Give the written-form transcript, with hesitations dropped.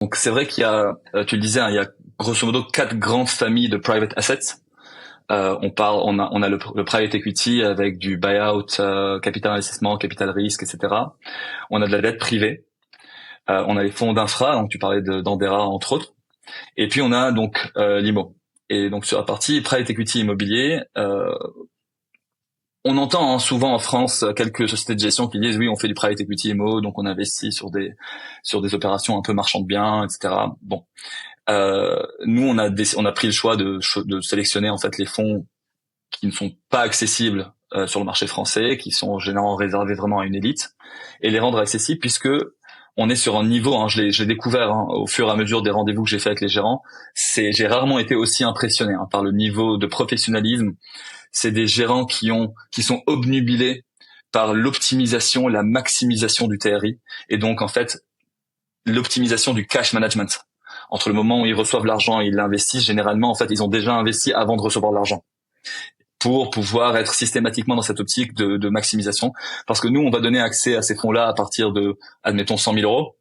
Donc c'est vrai qu'il y a, tu le disais, hein, il y a grosso modo 4 grandes familles de private assets. On a le private equity avec du buyout, capital investissement, capital risque, etc. On a de la dette privée. On a les fonds d'infra, donc tu parlais d'Andera entre autres. Et puis on a donc l'IMO. Et donc sur la partie private equity immobilier, on entend souvent en France quelques sociétés de gestion qui disent oui, on fait du private equity IMO, donc on investit sur des opérations un peu marchand de biens, etc. Bon, nous on a pris le choix de sélectionner en fait les fonds qui ne sont pas accessibles sur le marché français, qui sont généralement réservés vraiment à une élite, et les rendre accessibles puisque on est sur un niveau, hein, je l'ai découvert au fur et à mesure des rendez-vous que j'ai fait avec les gérants, j'ai rarement été aussi impressionné par le niveau de professionnalisme. C'est des gérants qui sont obnubilés par l'optimisation, la maximisation du TRI, et donc en fait l'optimisation du cash management. Entre le moment où ils reçoivent l'argent et ils l'investissent, généralement en fait ils ont déjà investi avant de recevoir l'argent, pour pouvoir être systématiquement dans cette optique de maximisation. Parce que nous, on va donner accès à ces fonds-là à partir de, admettons, 100 000 euros.